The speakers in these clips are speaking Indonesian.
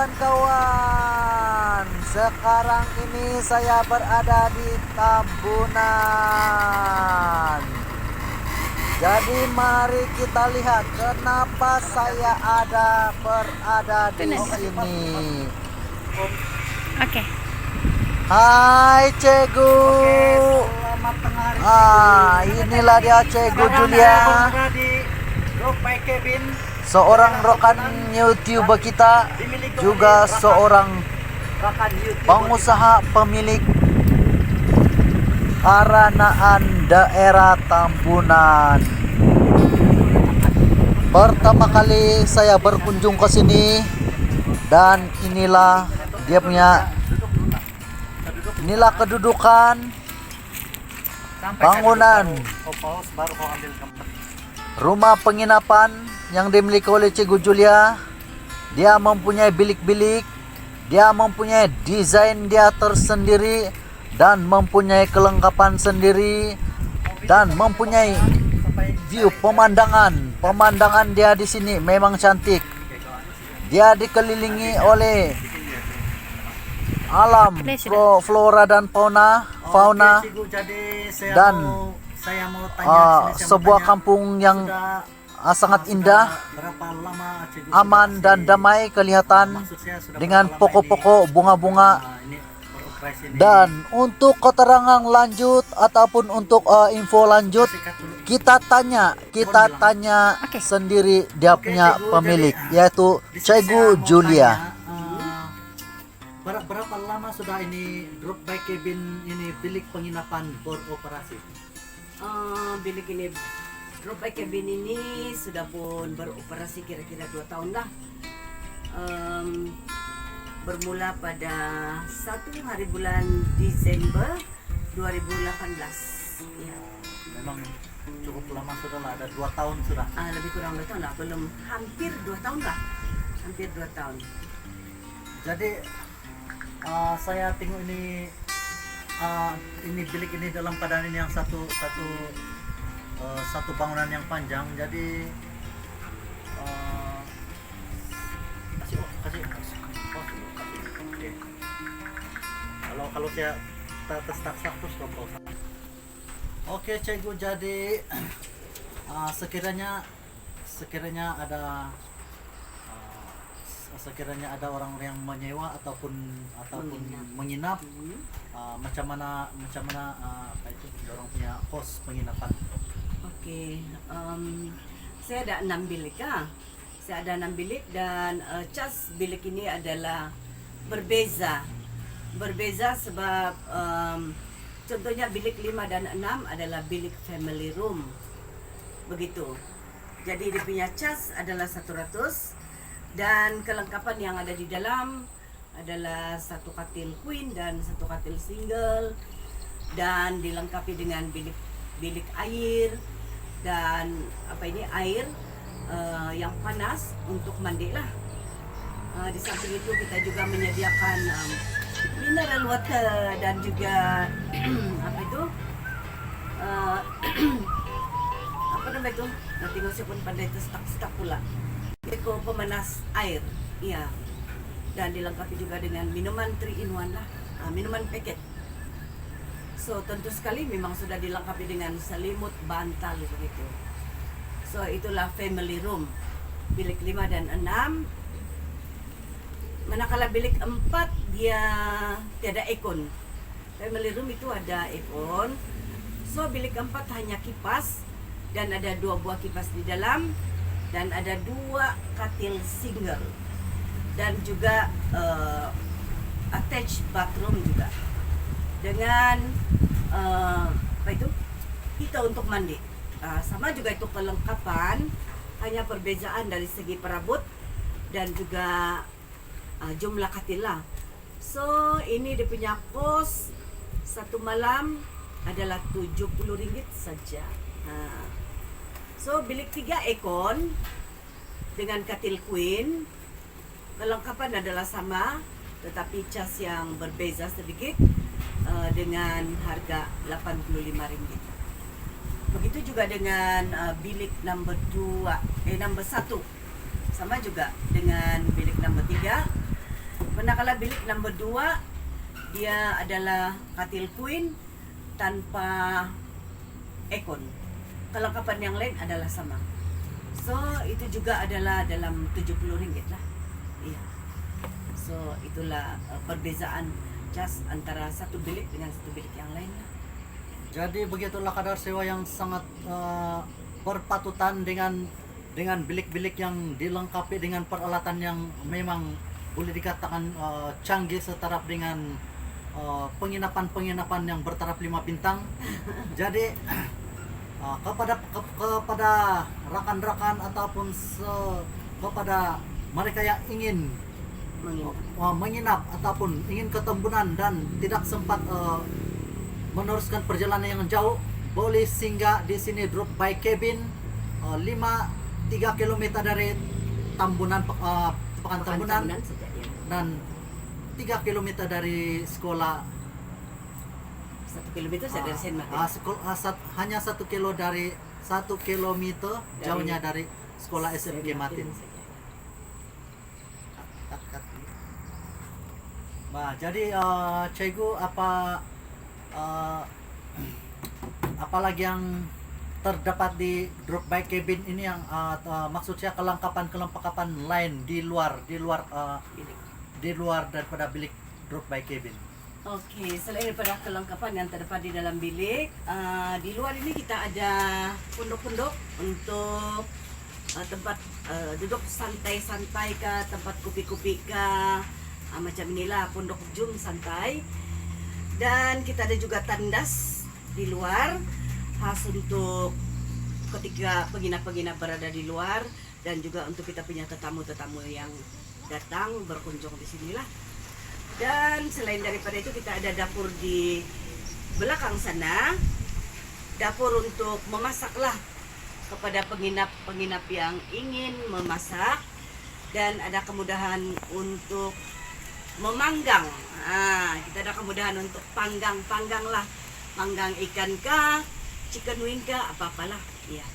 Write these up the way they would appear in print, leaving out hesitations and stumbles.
kawan-kawan, sekarang ini saya berada di Tambunan. Jadi mari kita lihat kenapa saya berada di sini. Oke. Hai Cegu. Selamat tengah hari. Inilah dia Cegu Julia, seorang rekan YouTuber kita, juga seorang pengusaha pemilik Aranaan daerah Tambunan. Pertama kali saya berkunjung ke sini dan inilah kedudukan bangunan rumah penginapan yang dimiliki oleh Cikgu Julia. Dia mempunyai bilik-bilik, dia mempunyai desain dia tersendiri, dan mempunyai kelengkapan sendiri, dan mempunyai view pemandangan dia di sini memang cantik. Dia dikelilingi oleh alam flora dan fauna dan sebuah kampung yang sangat indah, aman dan damai kelihatan dengan pokok-pokok bunga-bunga. Dan untuk keterangan lanjut ataupun untuk info lanjut, kita tanya sendiri dia punya pemilik, yaitu Cikgu Julia. Berapa lama sudah ini drop by cabin ini bilik penginapan beroperasi? Bilik ini drop by cabin ini sudah pun beroperasi kira-kira 2 tahun lah. Bermula pada 1 hari bulan Desember 2018. Ya. Memang cukup lama sudah lah, ada 2 tahun sudah. Lebih kurang 2 tahun lah, belum, hampir 2 tahun lah. Hampir 2 tahun. Jadi saya tengok ini bilik ini dalam keadaan ini yang satu bangunan yang panjang. Jadi kalau saya status Oke Cikgu, jadi sekiranya ada orang yang menyewa ataupun menginap, macam mana apa itu orang punya kos penginapan? Oke, saya ada 6 bilik Saya ada 6 bilik dan cas bilik ini adalah berbeza sebab contohnya bilik 5 dan 6 adalah bilik family room. Begitu. Jadi dia punya cas adalah 100 dan kelengkapan yang ada di dalam adalah 1 katil queen dan 1 katil single, dan dilengkapi dengan bilik air dan air yang panas untuk mandi lah. Di samping itu kita juga menyediakan mineral water dan juga nanti saya pun pandai itu stak pula. Itu pemanas air, iya. Dan dilengkapi juga dengan minuman 3-in-1 lah, minuman paket. So tentu sekali memang sudah dilengkapi dengan selimut, bantal begitu. So itulah family room, bilik 5 dan 6. Manakala bilik 4 dia tiada aircon. Family room itu ada aircon. So bilik 4 hanya kipas dan ada 2 buah kipas di dalam dan ada 2 katil single dan juga attached bathroom juga dengan heater untuk mandi. Sama juga itu kelengkapan, hanya perbezaan dari segi perabot dan juga jumlah katil lah. So ini dia punya kos 1 malam adalah RM70 saja. So bilik 3 aircon dengan katil queen, kelengkapan adalah sama tetapi cas yang berbeza sedikit dengan harga RM85. Begitu juga dengan bilik number 1 sama juga dengan bilik number 3 Manakala bilik number 2, dia adalah katil queen tanpa ekon. Kelengkapan yang lain adalah sama. So, itu juga adalah dalam Rp70 lah. Iya. So, itulah perbezaan just antara satu bilik dengan satu bilik yang lain lah. Jadi begitulah kadar sewa yang sangat berpatutan dengan bilik-bilik yang dilengkapi dengan peralatan yang memang boleh dikatakan canggih setaraf dengan penginapan-penginapan yang bertaraf 5 bintang. Jadi kepada rakan-rakan ataupun kepada mereka yang ingin menginap ataupun ingin ke Tambunan dan tidak sempat meneruskan perjalanan yang jauh, boleh singgah di sini drop by cabin 3 km dari Tambunan, Pekan Tambunan, saja, ya. dan 3 km dari sekolah. 1 kilometer saya dari Sen Martin. Hanya 1 kilo dari 1 kilometer jauhnya dari sekolah SMK Martin. Nah, jadi Cikgu apalagi yang terdapat di drop by cabin ini yang maksud saya kelengkapan lain di luar daripada bilik drop by cabin. Oke, selain daripada kelengkapan yang terdapat di dalam bilik, di luar ini kita ada pondok-pondok untuk tempat duduk santai-santai kah, tempat kopi-kopi kah, macam inilah pondok jum santai. Dan kita ada juga tandas di luar khas untuk ketika penginap-penginap berada di luar, dan juga untuk kita punya tetamu-tetamu yang datang berkunjung di sinilah. Dan selain daripada itu kita ada dapur di belakang sana, dapur untuk memasaklah kepada penginap-penginap yang ingin memasak, dan ada kemudahan untuk memanggang. Kita ada kemudahan untuk panggang lah, panggang ikan kah, chicken wing kah, apa-apalah. Ya,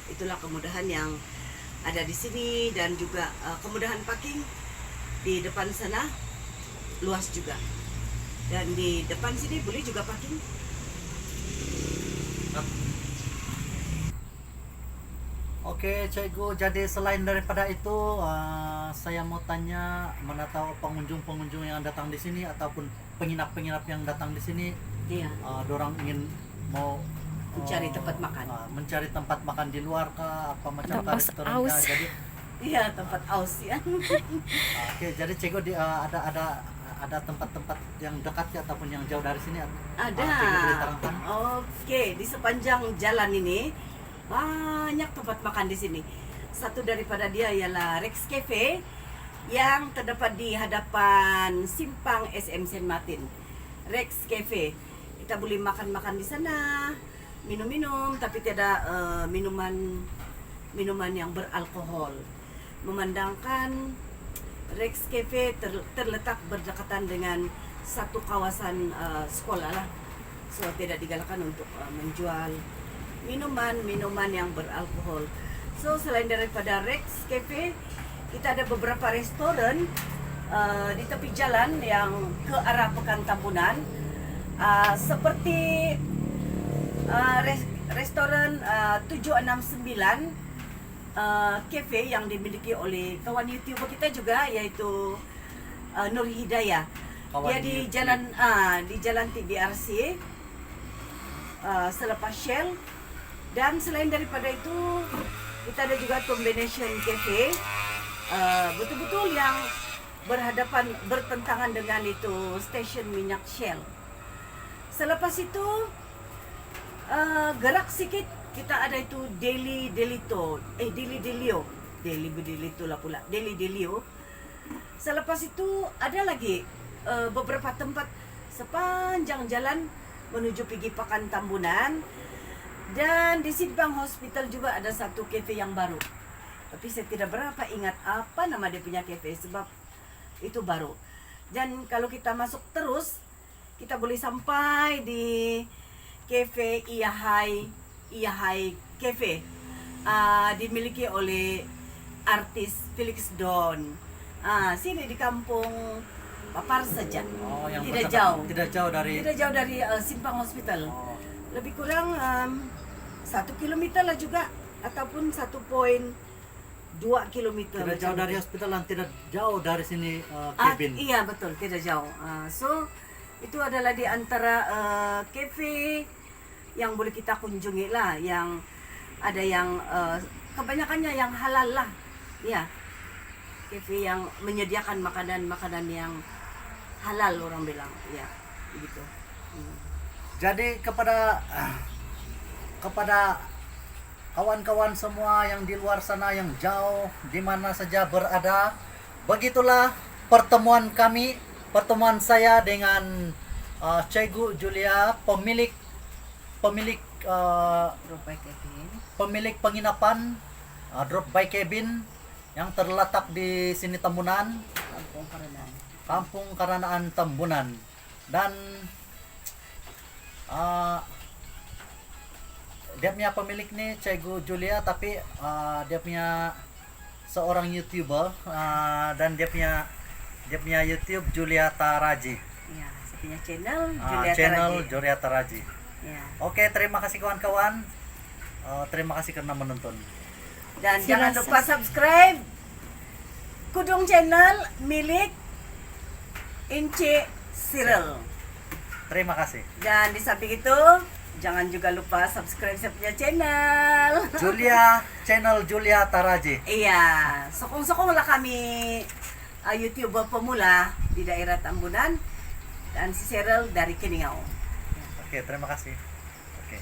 itulah kemudahan yang ada di sini, dan juga kemudahan parking di depan sana luas juga, dan di depan sini boleh juga parking. Oke, Cikgu. Jadi selain daripada itu, saya mau tanya, mana tahu pengunjung-pengunjung yang datang di sini ataupun penginap-penginap yang datang di sini, Iya. dorang ingin mau Mencari tempat makan. mencari tempat makan di luar kah, apa macam kah, restoran kah? Jadi Iya, tempat aus ya. oke, jadi Cikgu ada tempat-tempat yang dekat ya, ataupun yang jauh dari sini? Ada. Cikgu boleh terangkan? Oke, di sepanjang jalan ini banyak tempat makan di sini. Satu daripada dia ialah Rex Cafe yang terdapat di hadapan simpang SM Sen Martin. Rex Cafe. Kita boleh makan-makan di sana, minum-minum, tapi tidak minuman yang beralkohol. Memandangkan Rex Cafe terletak berdekatan dengan satu kawasan sekolah lah. So tidak digalakkan untuk menjual minuman yang beralkohol. So selain daripada Rex Cafe, kita ada beberapa restoran di tepi jalan yang ke arah Pekan Tambunan, seperti restoran 769 cafe yang dimiliki oleh kawan YouTuber kita juga, yaitu Nur Hidayah. Dia di jalan TBRC selepas Shell. Dan selain daripada itu, kita ada juga combination cafe, betul-betul yang bertentangan dengan itu stesen minyak Shell. Selepas itu gerak sedikit, kita ada itu Deli Delito lah pula, Deli Delio. Selepas itu ada lagi beberapa tempat sepanjang jalan menuju pergi Pekan Tambunan. Dan di Simpang Hospital juga ada satu cafe yang baru, tapi saya tidak berapa ingat apa nama dia punya cafe sebab itu baru. Dan kalau kita masuk terus, kita boleh sampai di cafe Iyahai Cafe, dimiliki oleh artis Felix Don. Sini di kampung Papar saja. Oh, yang Tidak bersama- jauh. Tidak jauh dari. Tidak jauh dari Simpang Hospital. Oh. Lebih kurang 1 kilometer lah juga, ataupun 1,2 kilometer. Tidak jauh macam dari itu. hospital dan tidak jauh dari sini cabin. Iya betul, tidak jauh. So itu adalah di antara cafe yang boleh kita kunjungi lah, yang ada yang kebanyakannya yang halal lah, ya. Cafe yang menyediakan makanan-makanan yang halal orang bilang, ya, gitu. Jadi kepada kawan-kawan semua yang di luar sana yang jauh di mana saja berada, begitulah pertemuan saya dengan Cikgu Julia, pemilik Drop by cafe. pemilik penginapan Drop by Cabin yang terletak di sini Tambunan, Kampung Karanaan. Kampung Karanaan Tambunan. Dan dia punya pemilik nih Cikgu Julia, tapi dia punya seorang YouTuber dan dia punya YouTube Julia Taraji. Ya, saya punya channel Channel Taraji. Julia Taraji. Ya. Oke, terima kasih kawan-kawan. Terima kasih karena menonton. Dan jangan lupa subscribe Kudung channel milik Inci Cyril. Terima kasih. Dan di samping itu jangan juga lupa subscribe saya punya channel. Channel Julia Taraji. Iya, sokong-sokonglah kami YouTuber pemula di daerah Tambunan dan si Cyril dari Keningau. Oke, terima kasih. Oke.